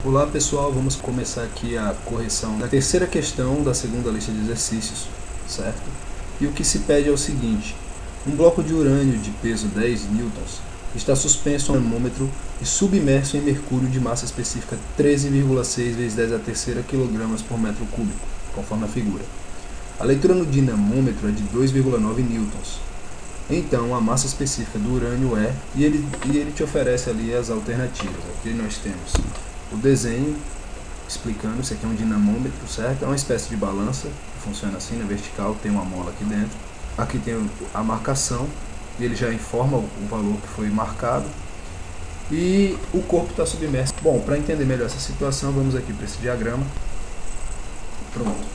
Olá pessoal, vamos começar aqui a correção da terceira questão da segunda lista de exercícios, certo? E o que se pede é o seguinte: um bloco de urânio de peso 10 newtons está suspenso a um termômetro e submerso em mercúrio de massa específica 13,6 vezes 10 a terceira kg por metro cúbico, conforme a figura. A leitura no dinamômetro é de 2,9 newtons. Então a massa específica do urânio é, e ele te oferece ali as alternativas. Aqui nós temos o desenho explicando, isso aqui é um dinamômetro, certo? É uma espécie de balança, que funciona assim, na vertical, tem uma mola aqui dentro. Aqui tem a marcação, e ele já informa o valor que foi marcado. E o corpo está submerso. Bom, para entender melhor essa situação, vamos aqui para esse diagrama. Pronto.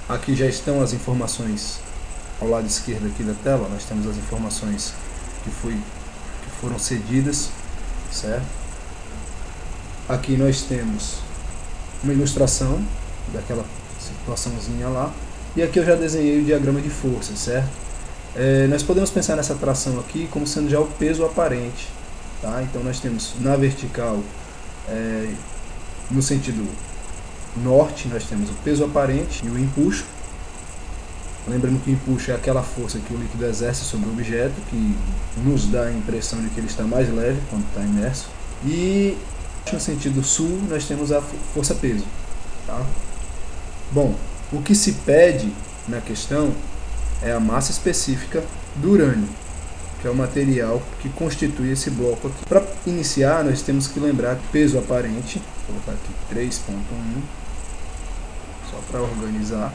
Aqui já estão as informações ao lado esquerdo aqui da tela, nós temos as informações que foram cedidas, certo? Aqui nós temos uma ilustração daquela situaçãozinha lá, e aqui eu já desenhei o diagrama de força, certo? Nós podemos pensar nessa tração aqui como sendo já o peso aparente, tá? Então nós temos na vertical, no sentido norte, nós temos o peso aparente e o empuxo. Lembrando que o empuxo é aquela força que o líquido exerce sobre o objeto, que nos dá a impressão de que ele está mais leve quando está imerso. E no sentido sul, nós temos a força-peso. Tá? Bom, o que se pede na questão é a massa específica do urânio, que é o material que constitui esse bloco aqui. Para iniciar, nós temos que lembrar que peso aparente, vou colocar aqui 3.1, só para organizar.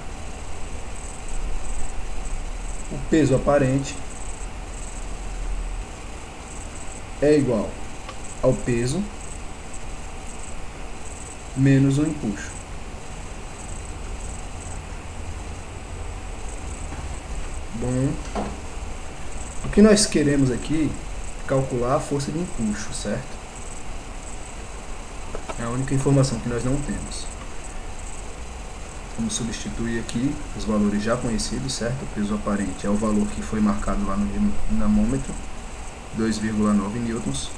O peso aparente é igual ao peso menos o empuxo. Bom, o que nós queremos aqui é calcular a força de empuxo, certo? É a única informação que nós não temos. Vamos substituir aqui os valores já conhecidos, certo? O peso aparente é o valor que foi marcado lá no dinamômetro, 2,9 newtons,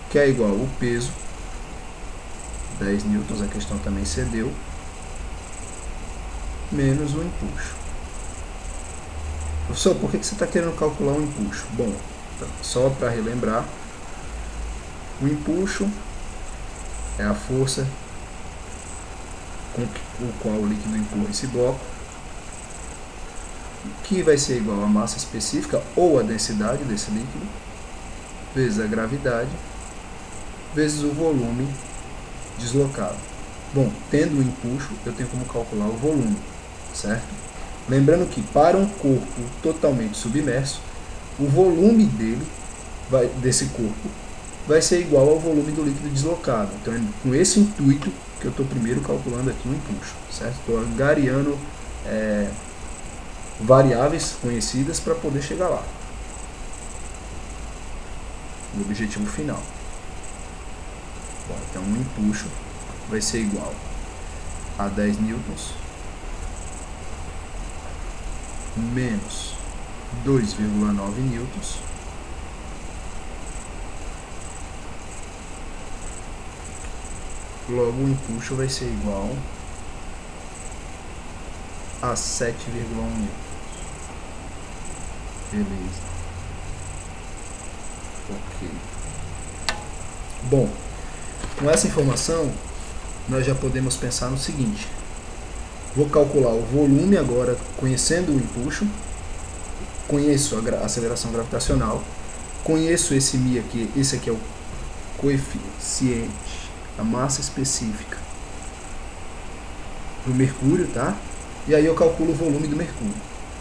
que é igual ao peso, 10 newtons, a questão também cedeu, menos o empuxo. Professor, por que você está querendo calcular o empuxo? Bom, só para relembrar, o empuxo é a força com o qual o líquido empurra esse bloco, que vai ser igual à massa específica ou a densidade desse líquido, vezes a gravidade, vezes o volume deslocado. Bom, tendo o empuxo, eu tenho como calcular o volume, certo? Lembrando que para um corpo totalmente submerso, o volume desse corpo vai ser igual ao volume do líquido deslocado. Então é com esse intuito que eu estou primeiro calculando aqui o empuxo, certo? Estou angariando variáveis conhecidas para poder chegar lá, o objetivo final. Bom, então o empuxo vai ser igual a 10 newtons menos 2,9 newtons logo o empuxo vai ser igual a 7,1 newtons. Beleza. Ok. Bom, com essa informação, nós já podemos pensar no seguinte: vou calcular o volume agora, conhecendo o empuxo, conheço a aceleração gravitacional, conheço esse μ aqui, esse aqui é o coeficiente, a massa específica do mercúrio, tá? E aí eu calculo o volume do mercúrio.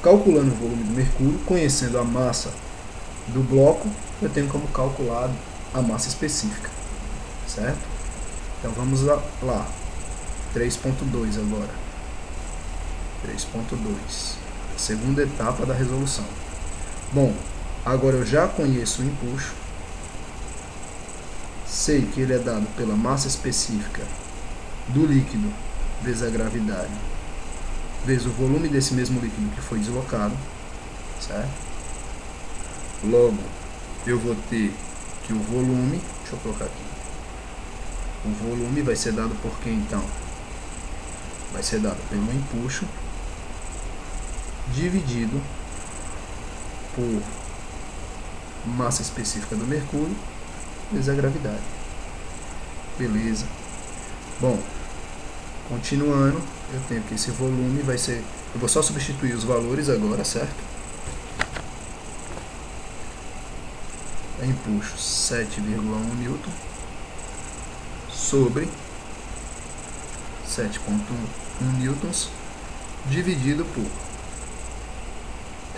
Calculando o volume do mercúrio, conhecendo a massa do bloco, eu tenho como calcular a massa específica, certo? Então vamos lá. 3.2 agora. 3.2. Segunda etapa da resolução. Bom, agora eu já conheço o empuxo. Sei que ele é dado pela massa específica do líquido vezes a gravidade, vezes o volume desse mesmo líquido que foi deslocado, certo? Logo, eu vou ter que o volume, deixa eu colocar aqui, O volume vai ser dado por quem então? Vai ser dado pelo empuxo dividido por massa específica do mercúrio vezes a gravidade. Beleza. Bom, continuando, eu tenho que esse volume vai ser... Eu vou só substituir os valores agora, certo? Empuxo 7,1 newton sobre 7,1 newtons dividido por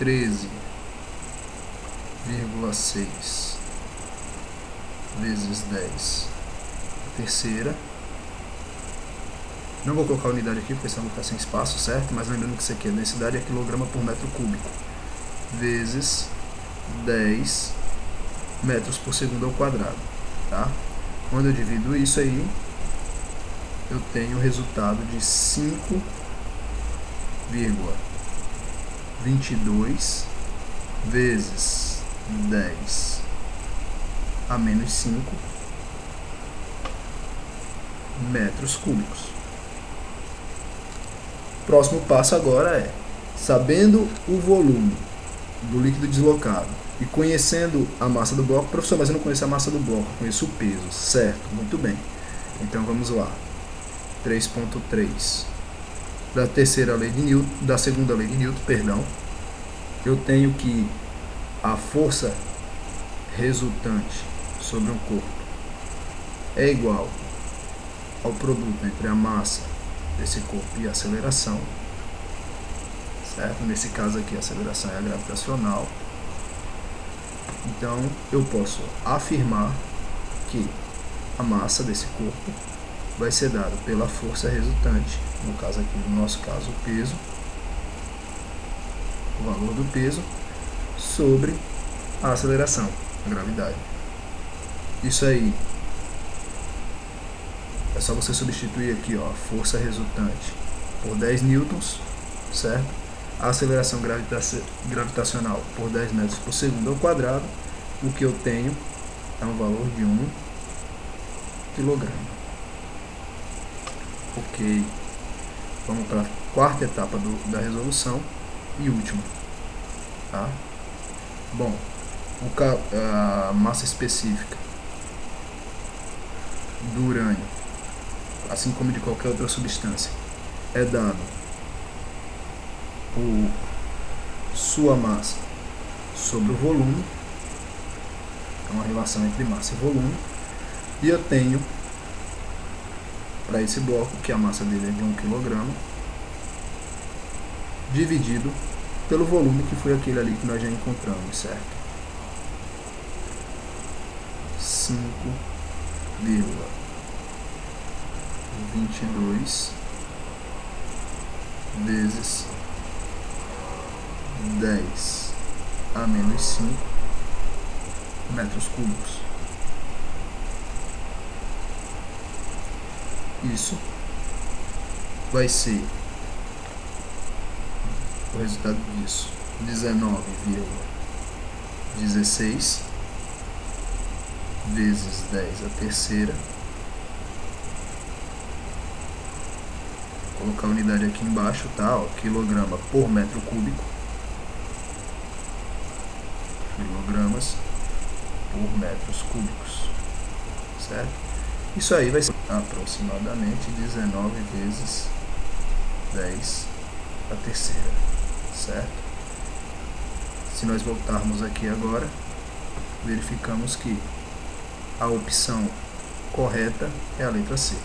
13,6 vezes 10 terceira. Não vou colocar a unidade aqui porque senão vou ficar sem espaço, certo? Mas lembrando que isso aqui, a densidade é quilograma por metro cúbico vezes 10 metros por segundo ao quadrado, tá? Quando eu divido isso aí, eu tenho o resultado de 5,22 vezes 10 a menos 5 metros cúbicos. Próximo passo agora é, sabendo o volume do líquido deslocado e conhecendo a massa do bloco, professor, mas eu não conheço a massa do bloco, eu conheço o peso, certo? Muito bem. Então vamos lá. 3.3 da terceira lei de Newton, da segunda lei de Newton, perdão. Eu tenho que a força resultante sobre um corpo é igual ao produto entre a massa desse corpo e a aceleração, certo? Nesse caso aqui a aceleração é a gravitacional. Então eu posso afirmar que a massa desse corpo vai ser dada pela força resultante, no caso aqui, no nosso caso, o peso, o valor do peso, sobre a aceleração, a gravidade. Isso aí é só você substituir aqui, ó, a força resultante por 10 newtons, certo? A aceleração gravitacional por 10 metros por segundo ao quadrado. O que eu tenho é um valor de 1 quilograma. Ok. Vamos para a quarta etapa da resolução e última. Tá? Bom, a massa específica do urânio, assim como de qualquer outra substância, é dado por sua massa sobre o volume. É uma relação entre massa e volume. E eu tenho para esse bloco que a massa dele é de 1 kg dividido pelo volume, que foi aquele ali que nós já encontramos, certo? 5,22 vezes 10 a menos 5 metros cúbicos. Isso vai ser o resultado disso, 19,16 vezes 10 a terceira. Vou colocar a unidade aqui embaixo, tá? Ó, quilograma por metro cúbico. Quilogramas por metros cúbicos, certo? Isso aí vai ser aproximadamente 19 vezes 10 a terceira, certo? Se nós voltarmos aqui agora, verificamos que a opção correta é a letra C.